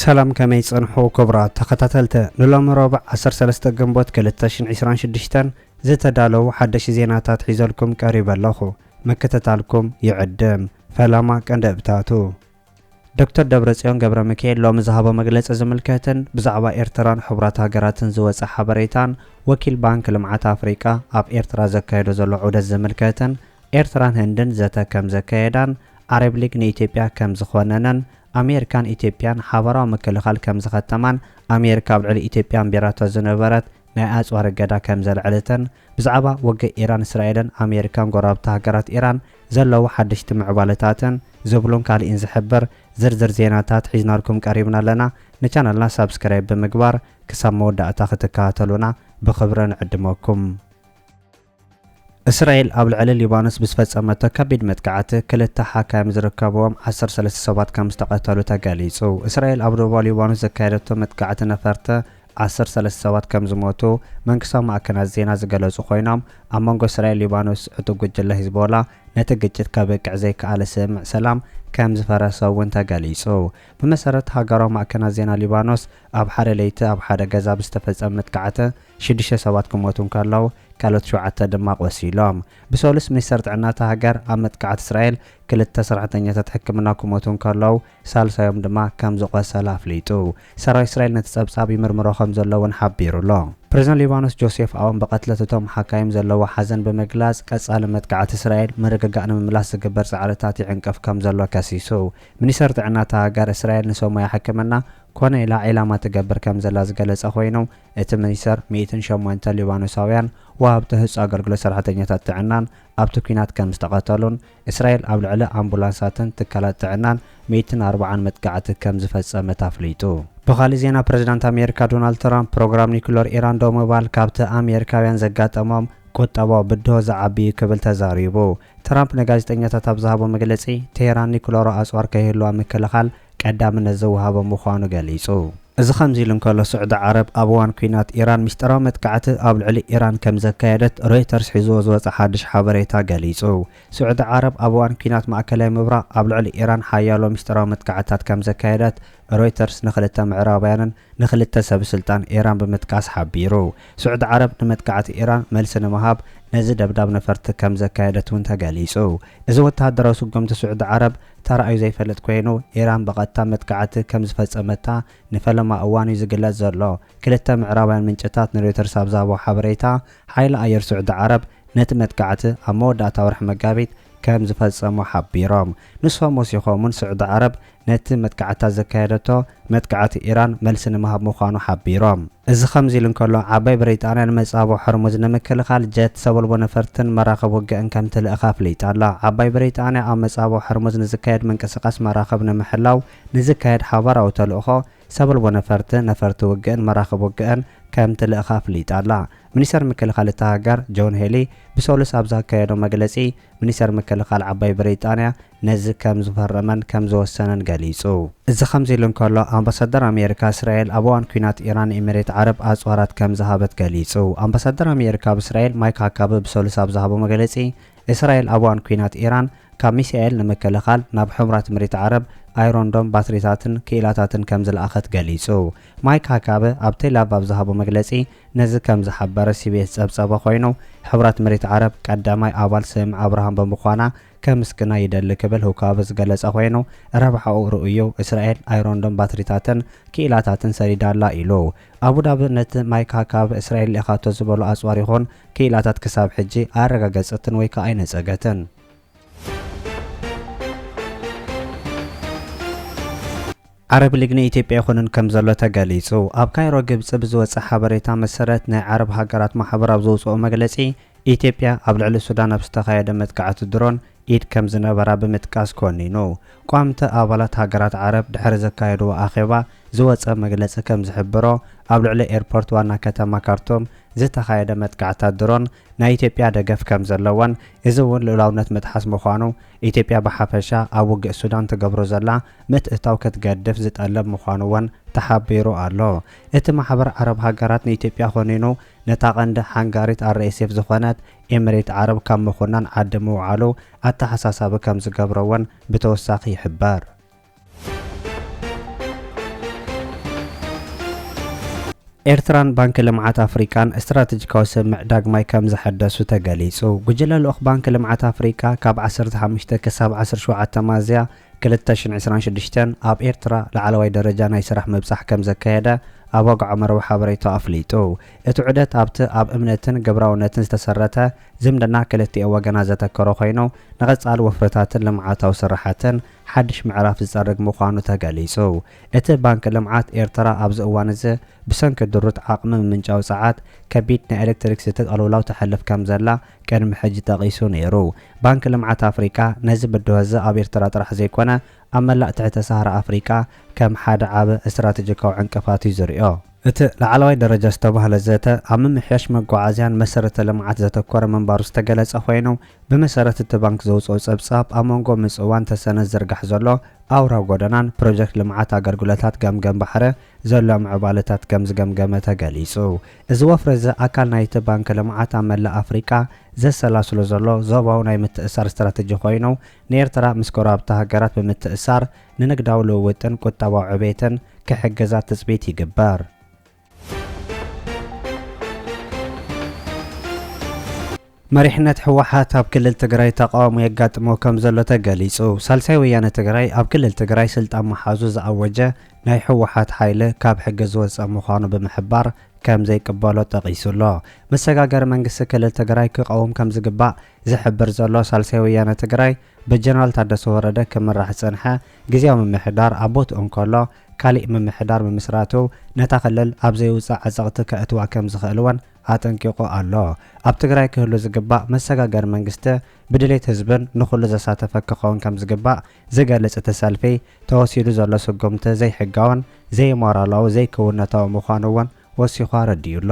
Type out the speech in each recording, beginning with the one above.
سلام كمي صنحو كبرى تخطتلت نلوم ربع 13 جنبوت 2026 زتدالو حدش زيناتات حيزلكم قريب اللخو مكتتالكم يعدم فلاما كندبتاتو دكتور دبرصيون قبر ميكائيل لو مزهبو مجلس زملكتن بزعبا إيرتران حبرات هاجراتن زوص حبريتان وكيل بانك لمعات أفريقيا أب إيرترا زكايدو زلو عودة زملكتن إيرتران هندن زتا كم زكايدان عرب ليك نيتيبيا كم زخواننن أمريكان إثيوبيان حبرا مكلخال كم زختمان أمريكا بلعل إثيوبيان بيراتو زنبرت ناس ورقدا كم زلعلتن بزعبا وجه إيران إسرائيل أمريكان قرابتها هاجرات إيران زلوا حدش تمعبالتاتن زبلون قال إن زحبر زرزر زيناتات حيزناركم قريبنا لنا نشانلنا سبسكرايب بمقبار كسامو داتا ختكاتلونا بخبرن عدموكم إسرائيل قبل على ليبانوس بسفصمته كبيد متقعته كلتا حكام زركبوم 13 سبات كم استقتلوا تقاليصو إسرائيل قبل ليبانوس زكايدته متقعته نفرته 13 سبات كم زموتو منكسام أكنا زينا زغلصو خوينام أمانغو إسرائيل ليبانوس عتو جله حزبولا نتججت كبق زي كعلى سمع سلام كم زفرسو وانت قاليصو بمسرت هاجرو ماكنا زينا ليبانوس اب حدا ليت اب حدا غزا بستفصم متقعته 6 سبات كموتون كالو كالوت شوعته دماق وسيلام بسولس منستر طعناته هاجر اب متقعت اسرائيل كلتا سرعتنيات حكمنا كموتون كالو سالسايوم دما كم زقسل افليتو سراي اسرائيل نتصبصاب يمرمرو خم زلون حبيرولو بريزيدنت ليبانوس جوزيف اون بقتلتهم حكايم زلوا حزن بمجلاس قصال متقعت اسرائيل مرغغان مملاس زغبر صعرتات يعنقف كم زلوا كاسيسو منستر طعناته هاجر اسرائيل نسوما يحكمنا كون إلى علامة تجبر كم زلاز جلس أخوينو اتمنيسر 108 ليبانوساويان وابتهس أجرجل سرعتين تتعنان أبتكينات كم استقتلون إسرائيل قبل على أمبولانساتن تكلت تعنان 104 متقعت كم زفص متافليتو بخالي زينا بريزيدنت أمريكا دونالد ترامب بروجرام نيكلور إيران دوموبال كابت أمريكاويان زقات أمام كتابو بدو زعبي قبل تزاريبو ترامب نغازيتنيات تبزهبو مجلسي تهران نيكلور أسوار كهلو مكلخال قدام نزوها بمخانو قاليصو إذا خمزي لنكالو سعود عرب أبوان كوينات إيران مشترا متقعت قبل علي إيران كم زكايدت رويترز حزوز وصحادش حبريتا قاليصو سعود عرب أبوان كوينات معكلاي مبرا قبل علي إيران حيالو مشترا متقعتات كم زكايدت رويترز نخلتا معرابيانا نخلتا سب سلطان إيران بمتقاس حبيرو سعود عرب نمتقعت إيران ملسن مهاب نزي دبداب نفرت كم زكايدت وانتا قاليصو إذا وتهدرو سقمت سعود عرب ترى زي فلت كوينو إيران بقتا متقعت كم زفصمتا نفلما أواني زقلت زلو كلتا معرابيان منشتات نرويتر سابزابو حبريتا حيل أير سعود عرب نت متقعت أمو داتا ورح مقابيت كم زفصمو حبيرام نصفا موسيقو من سعود عرب نت متقعتا زكايدتو متقعت إيران ملسن مهاب مخانو حبيرام إذا خمزي لنكالو عباي بريطانيا نمصابو حرموز نمكلخال جات سبلبو نفرتن مراقب وقعن كم تلأخاف ليتالا عباي بريطانيا عم مصابو حرموز نزكايد منكسقاس مراقب نمحلاو نزكايد حبارو تلأخو سبلبو نفرت وقعن مراقب وقعن كم تلأخاف ليتالا منيسر مكلخال التهاجر جون هيلي بسولس أبزا كايدو مجلسي منيسر مكلخال عباي بريطانيا نزك كم زفرمن كم زوسنن قاليصو إذا خمزي لنكالو أمباسادر أمريكا إسرائيل أبوان كوينات إيران إمارات عرب أصوارات كم زهابت قاليصو أمباسادر أمريكا بإسرائيل مايك هاكاب بسولس أبزهابو مجلسي إسرائيل أبوان كوينات إيران كميسائيل نمكلخال ناب حمرات مريت عرب ايروندوم باتريتاتن كيلاتاتن كم زلأخت قاليصو مايك هاكاب أبتي لاب أبزهابو مجلسي نزل كم زحبر سيبيس صبصبا خوينو حبرات مريت عرب قداماي أبال سم أبراهام بمخوانا كمسكنا يدل كبل هو كابز جلس أخوينو ربحوا رؤيو إسرائيل ايروندوم باتريتاتن كيلاتاتن سريدالا إلو أبو دابر نت مايك هاكاب إسرائيل إخاتو زبولو أسواريخون كيلاتات كساب حجي أرغا قصتن ويكا أين ساقتن عرب لجنة إثيوبيا يخونن كم زلوا تقاليصو أب كايرو جبس بزوج حبريتا مسرت نا عرب هاجرات محبر بزوج مجلسي إثيوبيا قبل على السودان بستخايد متقعت الدرون إيد كم زنبرا بمتقاس كونينو قامت أبلات هاجرات عرب دحر زكايدو آخبا زوج مجلس كم زحبرو قبل على إيربورت وانا كتما كارتوم زتخايد متقعت الدرون نا إثيوبيا دقف كم زلوان إزون لولاونت متحس مخانو إثيوبيا بحفشا أوج السودان تجبرو زلا متأتاو كتجدف زتقلب مخانوان تحبيرو الله اتما حبر عرب هاجرات إثيوبيا خونينو نتاقند حنجاريت الرئيسيف زخانات إمريت عرب كم مخونان عدمو علو التحساساب كم زجبروان بتوساقي حبار ኤርትራን ባንክ ልምዓት አፍሪካን ስትራቴጂካዊ ስምዕ ዳግማይ ከም ዝሐደሱ ተገሊጹ። ጉጅለ ልኡኽ ባንክ ልምዓት አፍሪካ ካብ 15 ክሳብ 17 ሚያዝያ 2026 ኣብ ኤርትራ ላዕለዋይ ደረጃ ናይ ስራሕ ምብጻሕ ከም ዘካየደ ኣብ ወግዓ መረባ ሓበሬታ ኣፍሊጡ። እቲ ዑደት ኣብቲ ኣብ እምነትን ግብራውነትን ዝተሰረተ ዝምድና ክልቲኦ ወገናት ዘተከሮ ኮይኑ ንቐጻሊ ወፍረታትን ልምዓታዊ ስራሓትን ሓድሽ ምዕራፍ ዝጸርግ ምዃኑ ተገሊጹ። እቲ ባንኪ ልምዓት ኤርትራ ኣብዚ እዋን እዚ ብሰንኪ ድሩት ዓቕሚ ምምንጫው ሰዓት ከቢድ ናይ ኤሌክትሪክ ዝተቐልውላው ተሕልፍ ከም ዘላ ቅድሚ ሕጂ ጠቒሱ ነይሩ። ባንኪ ልምዓት ኣፍሪካ ነዚ ብድሆ ኣብ ኤርትራ ጥራሕ ዘይኮነ ኣብ መላእ ትሕተ ሰሃራ ኣፍሪካ ከም ሓደ ዓበ ስትራቴጂካዊ ዕንቅፋት እዩ ዝርኦ። እቲ ላዕለዋይ ደረጃ ዝተባህለ ዘተ ኣብ ምምሕያሽ መጓዓዝያን መሰረተ ልምዓት ዘተኮረ ምንባሩ ዝተገለጸ ኮይኑ ብመሰረት እቲ ባንክ ዘውፅኦ ጸብጻብ ኣብ መንጎ ምጽዋን ተሰነድ ዝርጋሕ ዘሎ ኣውራ ጎደናን ፕሮጀክት ልምዓት ኣገልግሎታት ገምገም ባሕሪ ዘሎ ምዕባለታት ከም ዝገምገመ ተገሊጹ። እዚ ወፍሪ እዚ ኣካል ናይቲ ባንኪ ልምዓት ኣብ መላእ ኣፍሪካ ዘሰላስሎ ዘሎ ዞባዊ ናይ ምትእሳር ስትራቴጂ ኮይኑ ንኤርትራ ምስ ጎረባብቲ ሃገራት ብምትእሳር ንንግዳዊ ልውውጥን ቁጠባዊ ዕብየትን ክሕግዛ ትጽቢት ይግበር። መሪሕነት ሕወሓት ኣብ ክልል ትግራይ ተቃውሞ የጋጥሞ ከም ዘሎ ተገሊጹ። ሳልሳይ ወያነ ትግራይ ኣብ ክልል ትግራይ ስልጣን መሓዙ ዝኣወጀ ናይ ሕወሓት ሓይሊ ካብ ሕጊ ዝወፅእ ምዃኑ ብምሕባር ከም ዘይቅበሎ ጠቒሱሎ። መሰጋገሪ መንግስቲ ክልል ትግራይ ክቃወም ከም ዝግባእ ዝሕብር ዘሎ ሳልሳይ ወያነ ትግራይ ብጀነራል ታደሰ ወረደ ክምራሕ ዝጸንሐ ግዝያዊ ምምሕዳር ኣብ ቦትኡ እንከሎ ካሊእ ምምሕዳር ብምስራቱ ነታ ክልል ኣብ ዘይውፅእ ዓፀቕቲ ከእትዋ ከም ዝኽእል እውን ኣጠንቂቑ ኣሎ። ኣብ ትግራይ ክህሉ ዝግባእ መሰጋገሪ መንግስቲ ብድሌት ህዝብን ንኹሉ ዘሳተፈ ክኸውን ከም ዝግባእ ዝገልጽ እቲ ሰልፊ ተወሲዱ ዘሎ ስጉምቲ ዘይሕጋውን ዘይሞራላዊ ዘይክውነታዊ ምዃኑ እውን ወሲኹ ረዲዩሎ።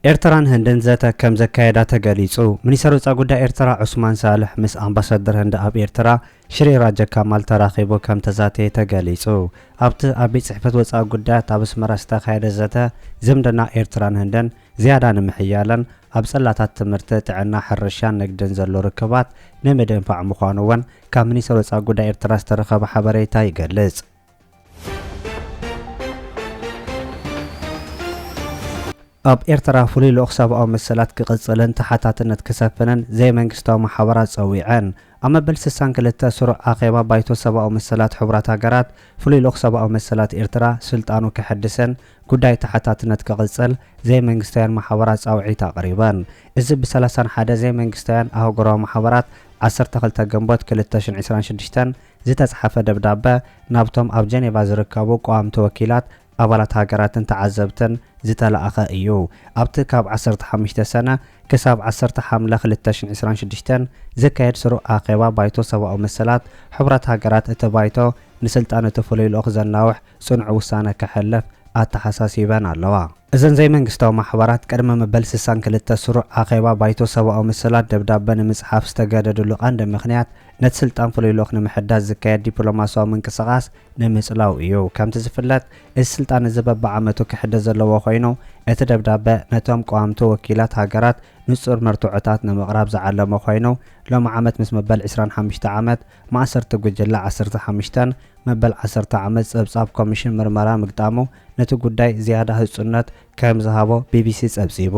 ኤርትራን ህንድን ዘተ ከም ዘካየዳ ተገሊጹ። ሚኒስትር ወጻኢ ጉዳይ ኤርትራ ዑስማን ሳልሕ ምስ ኣምባሳደር ህንዲ ኣብ ኤርትራ ሽሪ ራጀ ካማል ተራኺቡ ከም ተዛተየ ተገሊጹ። ኣብቲ ኣብ ቤት ጽሕፈት ወጻኢ ጉዳያት ኣብ ኣስመራ ዝተኻየደ ዘተ ዝምድና ኤርትራን ህንድን ዝያዳ ንምሕያለን ኣብ ጸላታት ትምህርቲ፣ ጥዕና፣ ሕርሻን ንግድን ዘሎ ርክባት ንምድንፋዕ ምዃኑ እውን ካብ ሚኒስትር ወጻኢ ጉዳይ ኤርትራ ዝተረኸበ ሓበሬታ ይገልጽ። ኣብ ኤርትራ ፍሉይ ልኡኽ ሰብኣዊ መሰላት ክቕጽልን ተሓታትነት ክሰፍንን ዘይመንግስታዊ ማሕበራት ጸዊዐን። ኣብ መበል 62 ስሩዕ ኣኼባ ባይቶ ሰብኣዊ መሰላት ሕቡራት ሃገራት ፍሉይ ልኡኽ ሰብኣዊ መሰላት ኤርትራ ስልጣኑ ክሕድስን ጉዳይ ተሓታትነት ክቕጽል ዘይመንግስታውያን ማሕበራት ጻውዒት ኣቕሪበን። እዚ ብ31 ዘይመንግስታውያን ኣህጉራዊ ማሕበራት 12 ግንቦት 2026 ዝተጻሕፈ ደብዳበ ናብቶም ኣብ ጀኔቫ ዝርከቡ ቀዋምቲ ወኪላት ኣባላት ሃገራትን ተዓዘብትን ዝተለኣኸ እዩ። ኣብቲ ካብ 15 ሰነ ክሳብ 10 ሓምለ 2026 ዝካየድ ስሩዕ ኣኼባ ባይቶ ሰብኣዊ መሰላት ሕቡራት ሃገራት እቲ ባይቶ ንስልጣን እቲ ፍሉይ ልኡኽ ዘናውሕ ጽኑዕ ውሳነ ክሕልፍ ኣተሓሳሲበን ኣለዋ። እዘን ዘይመንግስታዊ ማሕበራት ቅድሚ መበል 62 ስሩዕ ኣኼባ ባይቶ ሰብኣዊ መሰላት ደብዳበ ንምጽሓፍ ዝተገደድሉ ቀንዲ ምኽንያት ነቲ ስልጣን ፍሉይ ልኡኽ ንምሕዳስ ዝካየድ ዲፕሎማስያዊ ምንቅስቓስ ንምጽላው እዩ። ከምቲ ዝፍለጥ እዚ ስልጣን እዚ በብዓመቱ ክሕደስ ዘለዎ ኮይኑ እቲ ደብዳበ ነቶም ቀዋምቲ ወኪላት ሃገራት ንጹር መርትዖታት ንምቕራብ ዝዓለመ ኮይኑ ሎሚ ዓመት ምስ መበል 25 ዓመት ማእሰርቲ ጉጅለ 15 መበል 10 ዓመት ጸብጻብ ኮሚሽን ምርመራ ምግጣሙ ነቲ ጉዳይ ዝያዳ ህጹነት ከም ዝሃቦ ቢቢሲ ጸብጺቡ።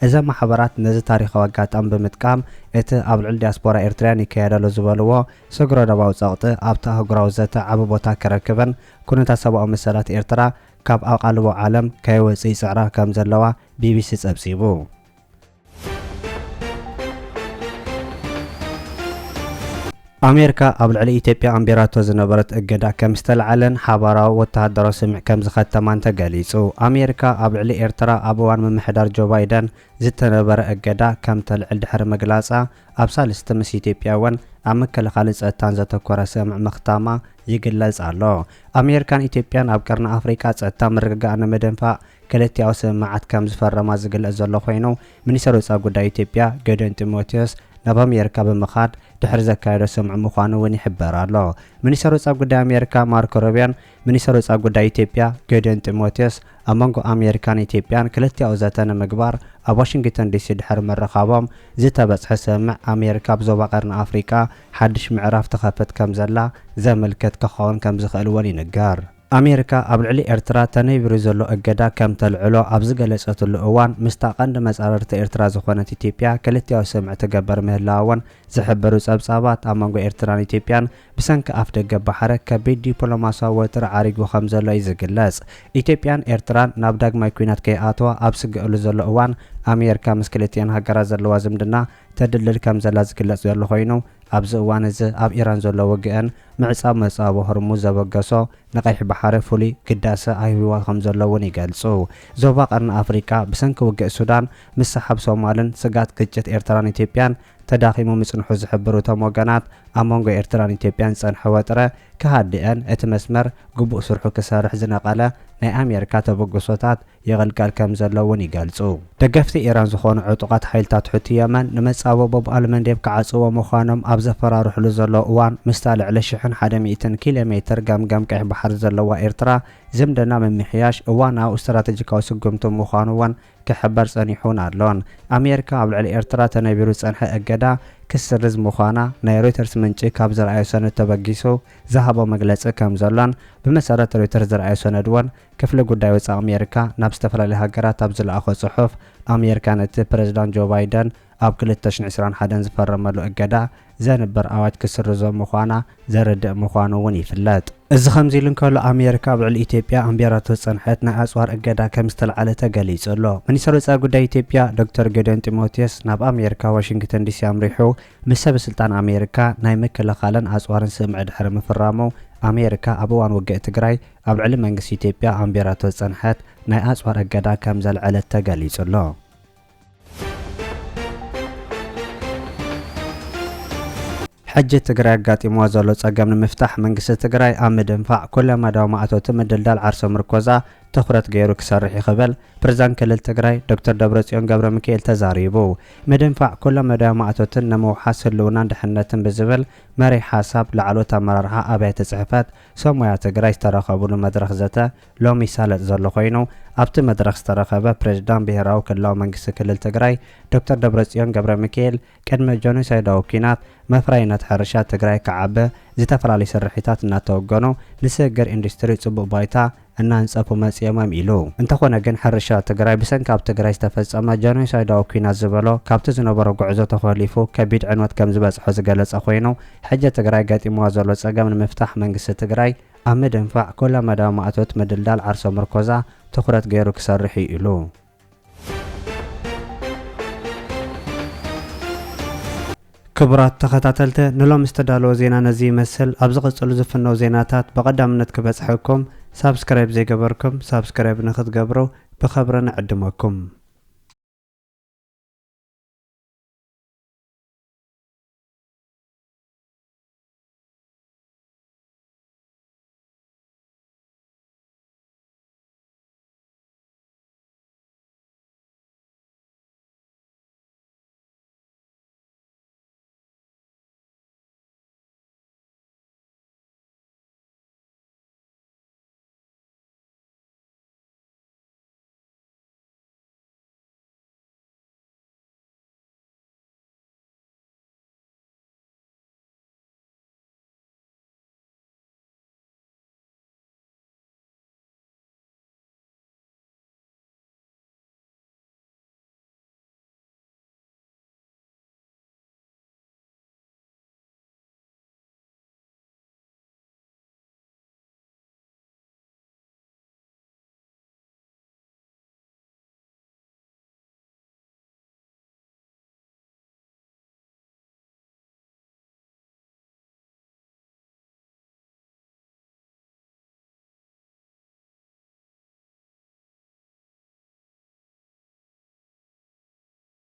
እዘን ማሕበራት ነዚ ታሪኻዊ ኣጋጣሚ ብምጥቃም እቲ ኣብ ልዕሊ ዲያስፖራ ኤርትራውያን ይካየደሉ ዝበልዎ ስግሮ ደባዊ ጸቕጢ ኣብቲ ኣህጉራዊ ዘተ ዓቢ ቦታ ክረክብን ኩነታት ሰብኣዊ መሰላት ኤርትራ ካብ ኣቓልቦ ዓለም ከይወፅእ ይጽዕራ ከም ዘለዋ ቢቢሲ ጸብጺቡ። ኣሜሪካ ኣብ ልዕሊ ኢትዮጵያ ኣንቢራቶ ዝነበረት እገዳ ከም ዝተለዓለን ሓባራዊ ወተሃደራዊ ስምዕ ከም ዝኸተማን ተገሊጹ። ኣሜሪካ ኣብ ልዕሊ ኤርትራ ኣብ እዋን ምምሕዳር ጆ ባይደን ዝተነበረ እገዳ ከም ተልዕል ድሕሪ ምግላጻ ኣብ ሳልስቲ ምስ ኢትዮጵያ እውን ኣብ ምክልኻልን ጸጥታን ዘተኮረ ስምዕ ምኽታማ ይግለጽ ኣሎ። ኣሜሪካን ኢትዮጵያን ኣብ ቀርኒ ኣፍሪካ ጸጥታ ምርግጋእ ንምድንፋዕ ክልቲያዊ ስምምዓት ከም ዝፈረማ ዝግለጽ ዘሎ ኮይኑ ሚኒስትር ወጻኢ ጉዳይ ኢትዮጵያ ገዲዮን ጢሞቴዎስ ናብ ኣሜሪካ ብምኻድ ድሕሪ ዘካየዶ ስምዒ ምዃኑ እውን ይሕበር ኣሎ። ሚኒስትር ወጻኢ ጉዳይ ኣሜሪካ ማርኮ ሩቢዮን ሚኒስትር ወጻኢ ጉዳይ ኢትዮጵያ ጌዲዮን ጢሞቴዎስ ኣብ መንጎ ኣሜሪካን ኢትዮጵያን ክልቲኡ ዘተ ንምግባር ኣብ ዋሽንግተን ዲሲ ድሕሪ መረኻቦም ዝተበጽሐ ስምዕ ኣሜሪካ ብዞባ ቀርኒ ኣፍሪቃ ሓድሽ ምዕራፍ ተኸፍት ከም ዘላ ዘመልክት ክኸውን ከም ዝኽእል እውን ይንገር። ኣሜሪካ ኣብ ልዕሊ ኤርትራ ተነቢሩ ዘሎ እገዳ ከም ተልዕሎ ኣብ ዝገለጸትሉ እዋን ምስታ ቀንዲ መጻረርቲ ኤርትራ ዝኾነት ኢትዮጵያ ክልቲኡ ስምዒ ትገበር ምህላውን ዝሕብሩ ጸብጻባት ኣብ መንጎ ኤርትራን ኢትዮጵያን ብሰንኪ ኣፍ ደገ ባሕሪ ከቢድ ዲፕሎማስያዊ ወጥሪ ዓሪጉ ከም ዘሎ እዩ ዝግለጽ። ኢትዮጵያን ኤርትራን ናብ ዳግማይ ኩናት ከይኣተዋ ኣብ ስግእሉ ዘሎ እዋን ኣሜሪካ ምስ ክልቲአን ሃገራት ዘለዋ ዝምድና ተድልል ከም ዘላ ዝግለጽ ዘሎ ኮይኑ ኣብዚ እዋን እዚ ኣብ ኢራን ዘሎ ውግእን ምዕጻብ መጻብ ሆርሙዝ ዘበገሶ ንቀይሕ ባሕሪ ፍሉይ ግዳሰ ኣይህዋ ከም ዘሎ እውን ይገልጹ። ዞባ ቀርኒ ኣፍሪካ ብሰንኪ ውግእ ሱዳን ምስ ሰሓብ ሶማልን ስጋት ግጭት ኤርትራን ኢትዮጵያን ተዳኺሙ ምጽንሑ ዝሕብሩ እቶም ወገናት ኣብ መንጎ ኤርትራን ኢትዮጵያን ጸንሐ ወጥረ ክሃድአን እቲ መስመር ግቡእ ስርሑ ክሰርሕ ዝነቐለ ናይ ኣሜሪካ ተበግሶታት የገልጋል ከም ዘሎ እውን ይገልጹ። ደገፍቲ ኢራን ዝኾኑ ዕጡቓት ሓይልታት ሕቲ የመን ንመጻበቦ ብኣልመንዴብ ክዓጽዎ ምዃኖም ኣብ ዘፈራርሕሉ ዘሎ እዋን ምስታ ልዕሊ 1,100 ኪሎ ሜትር ገምገም ቀይሕ ባሕሪ ዘለዋ ኤርትራ ዝምድና ምምሕያሽ እዋናዊ ስትራቴጂካዊ ስጉምቲ ምዃኑ እውን ክሕበር ጸኒሑን ኣሎን። ኣሜሪካ ኣብ ልዕሊ ኤርትራ ተነቢሩ ጸንሐ እገዳ ክስርዝ ምዃና ናይ ሮይተርስ ምንጪ ካብ ዝረኣዮ ሰነድ ተበጊሱ ዝሃቦ መግለጺ ከም ዘሎን ብመሰረት ሮይተርስ ዝረኣዮ ሰነድ እውን ክፍሊ ጉዳይ ወጻኢ ኣሜሪካ ናብ ዝተፈላለዩ ሃገራት ኣብ ዝለኣኾ ጽሑፍ ኣሜሪካ ነቲ ፕረዚዳንት ጆ ባይደን ኣብ 2021 ዝፈረመሉ እገዳ ዘንበር ኣዋጅ ክስርዞ ምዃና ዘርድእ ምዃኑ እውን ይፍለጥ። እዚ ከምዚ ኢሉ እንከሎ ኣሜሪካ ኣብ ልዕሊ ኢትዮጵያ ኣንቢራቶ ጸንሐት ናይ ኣጽዋር እገዳ ከም ዝተልዓለ ተገሊጹ ኣሎ። ሚኒስትር ወጻኢ ጉዳይ ኢትዮጵያ ዶክተር ጌዲዮን ጢሞቴዎስ ናብ ኣሜሪካ ዋሽንግተን ዲሲ ኣምሪሑ ምስ ሰበ ስልጣን ኣሜሪካ ናይ ምክልኻልን ኣጽዋርን ስምዒ ድሕሪ ምፍራሙ ኣሜሪካ ኣብ እዋን ውግእ ትግራይ ኣብ ልዕሊ መንግስቲ ኢትዮጵያ ኣንቢራቶ ጸንሐት ናይ ኣጽዋር እገዳ ከም ዘልዓለት ተገሊጹ ኣሎ። ሕጂ ትግራይ ኣጋጢምዋ ዘሎ ጸገም ንምፍታሕ መንግስቲ ትግራይ ኣብ ምድንፋዕ ኩለ መዳዊ ማእቶት ምድልዳል ዓርሶ ምርኮዛ ትኩረት ገይሩ ክሰርሕ ይኽእል ፕሬዝዳንት ክልል ትግራይ ዶክተር ደብረጽዮን ገብረ ሚካኤል ተዛሪቡ። ምድንፋዕ ኩለ መዳዊ ማእቶትን ንምውሓስ ህልውናን ድሕነትን ብዝብል መሪሕ ሓሳብ ላዕሎት ኣመራርሓ ኣብያተ ጽሕፈት ሰሙያ ትግራይ ዝተረኸቡሉ መድረኽ ዘተ ሎሚ ይሳለጥ ዘሎ ኮይኑ ኣብቲ መድረኽ ዝተረኸበ ፕሬዝዳንት ብሄራዊ ክልላዊ መንግስቲ ክልል ትግራይ ዶክተር ደብረጽዮን ገብረ ሚካኤል ቅድሚ ጆኖሳይዳዊ ኩናት መፍራይነት ሕርሻ ትግራይ ክዓቢ ዝተፈላለዩ ስርሒታት እናተወገኑ ንስግር ኢንዱስትሪ ጽቡቕ ባይታ እናንጸፉ መጽየሞም ኢሉ እንተኾነ ግን ሕርሻ ትግራይ ብሰንኪ ኣብ ትግራይ ዝተፈጸመ ጆኖሳይዳዊ ኩናት ዝበሎ ካብቲ ዝነበሮ ጉዕዞ ተኸሊፉ ከቢድ ዕንወት ከም ዝበጽሖ ዝገለጸ ኮይኑ ሕጂ ትግራይ ገጢምዋ ዘሎ ጸገም ንምፍታሕ መንግስቲ ትግራይ ኣብ ምድንፋዕ ኩለ መዳዊ ማእቶት ምድልዳል ዓርሶ ምርኮዛ ትኩረት ገይሩ ክሰርሕ ኢሉ። ክቡራት ተኸታተልቲ ንሎም ዝተዳለወ ዜና ነዚ ይመስል። ኣብ ዝቕጽሉ ዝፍነው ዜናታት በቐዳምነት ክበጽሐኩም ሳብስክራይብ ዘይገበርኩም ሳብስክራይብ ንኽትገብሩ ብኸብሪ ንዕድመኩም።